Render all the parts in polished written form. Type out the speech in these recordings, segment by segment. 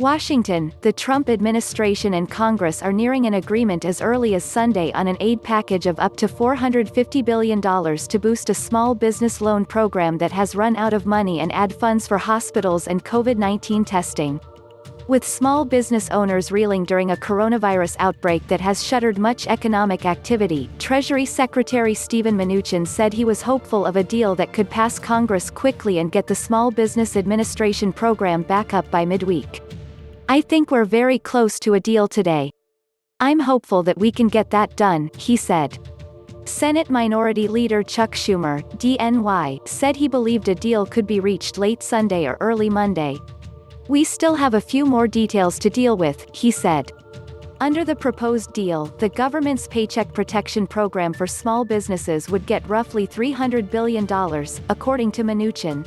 Washington, the Trump administration and Congress are nearing an agreement as early as Sunday on an aid package of up to $450 billion to boost a small business loan program that has run out of money and add funds for hospitals and COVID-19 testing. With small business owners reeling during a coronavirus outbreak that has shuttered much economic activity, Treasury Secretary Steven Mnuchin said he was hopeful of a deal that could pass Congress quickly and get the Small Business Administration program back up by midweek. "I think we're very close to a deal today. I'm hopeful that we can get that done," he said. Senate Minority Leader Chuck Schumer, DNY, said he believed a deal could be reached late Sunday or early Monday. "We still have a few more details to deal with," he said. Under the proposed deal, the government's Paycheck Protection Program for small businesses would get roughly $300 billion, according to Mnuchin.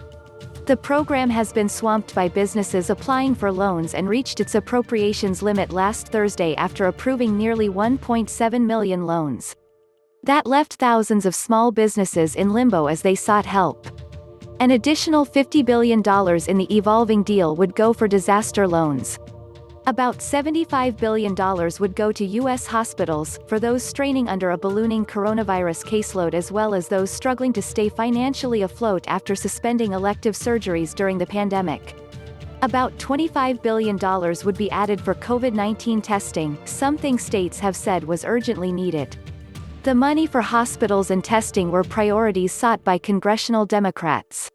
The program has been swamped by businesses applying for loans and reached its appropriations limit last Thursday after approving nearly 1.7 million loans. That left thousands of small businesses in limbo as they sought help. An additional $50 billion in the evolving deal would go for disaster loans. About $75 billion would go to U.S. hospitals, for those straining under a ballooning coronavirus caseload as well as those struggling to stay financially afloat after suspending elective surgeries during the pandemic. About $25 billion would be added for COVID-19 testing, something states have said was urgently needed. The money for hospitals and testing were priorities sought by congressional Democrats.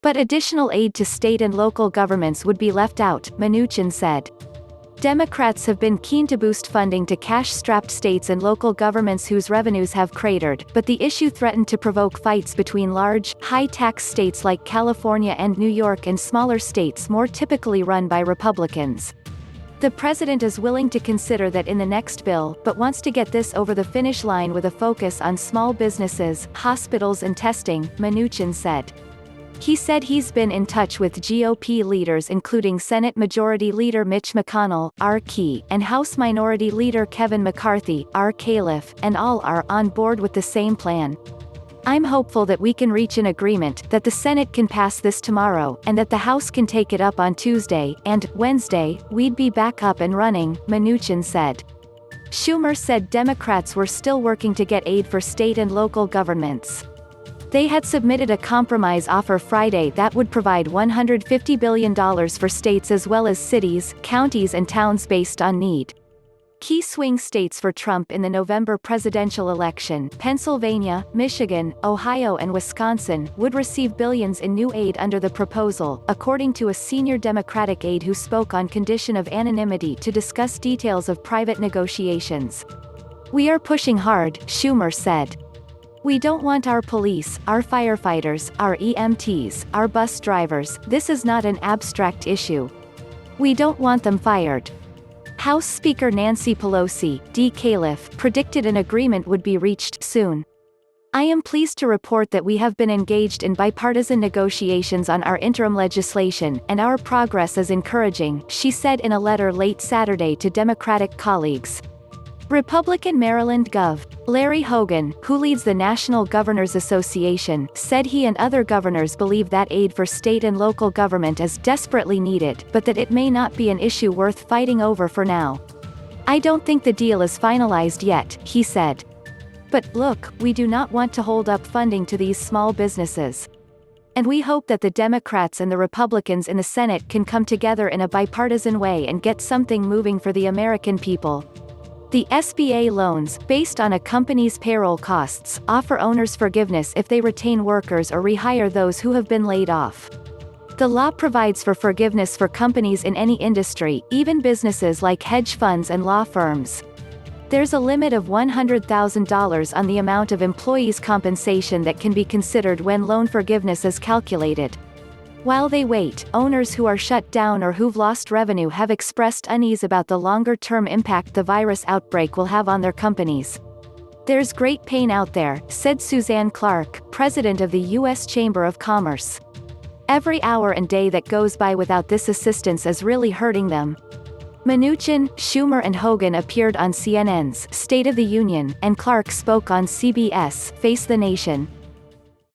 But additional aid to state and local governments would be left out, Mnuchin said. Democrats have been keen to boost funding to cash-strapped states and local governments whose revenues have cratered, but the issue threatened to provoke fights between large, high-tax states like California and New York and smaller states more typically run by Republicans. The president is willing to consider that in the next bill, but wants to get this over the finish line with a focus on small businesses, hospitals and testing, Mnuchin said. He said he's been in touch with GOP leaders including Senate Majority Leader Mitch McConnell, R. and House Minority Leader Kevin McCarthy, R. Califf, and all are on board with the same plan. "I'm hopeful that we can reach an agreement, that the Senate can pass this tomorrow, and that the House can take it up on Tuesday, and, Wednesday, we'd be back up and running," Mnuchin said. Schumer said Democrats were still working to get aid for state and local governments. They had submitted a compromise offer Friday that would provide $150 billion for states as well as cities, counties and towns based on need. Key swing states for Trump in the November presidential election, Pennsylvania, Michigan, Ohio and Wisconsin, would receive billions in new aid under the proposal, according to a senior Democratic aide who spoke on condition of anonymity to discuss details of private negotiations. "We are pushing hard," Schumer said. "We don't want our police, our firefighters, our EMTs, our bus drivers, this is not an abstract issue. We don't want them fired." House Speaker Nancy Pelosi, D. Califf, predicted an agreement would be reached soon. "I am pleased to report that we have been engaged in bipartisan negotiations on our interim legislation, and our progress is encouraging," she said in a letter late Saturday to Democratic colleagues. Republican Maryland Gov. Larry Hogan, who leads the National Governors Association, said he and other governors believe that aid for state and local government is desperately needed, but that it may not be an issue worth fighting over for now. "I don't think the deal is finalized yet," he said. "But, look, we do not want to hold up funding to these small businesses. And we hope that the Democrats and the Republicans in the Senate can come together in a bipartisan way and get something moving for the American people." The SBA loans, based on a company's payroll costs, offer owners forgiveness if they retain workers or rehire those who have been laid off. The law provides for forgiveness for companies in any industry, even businesses like hedge funds and law firms. There's a limit of $100,000 on the amount of employees' compensation that can be considered when loan forgiveness is calculated. While they wait, owners who are shut down or who've lost revenue have expressed unease about the longer-term impact the virus outbreak will have on their companies. "There's great pain out there," said Suzanne Clark, president of the U.S. Chamber of Commerce. "Every hour and day that goes by without this assistance is really hurting them." Mnuchin, Schumer and Hogan appeared on CNN's State of the Union, and Clark spoke on CBS Face the Nation.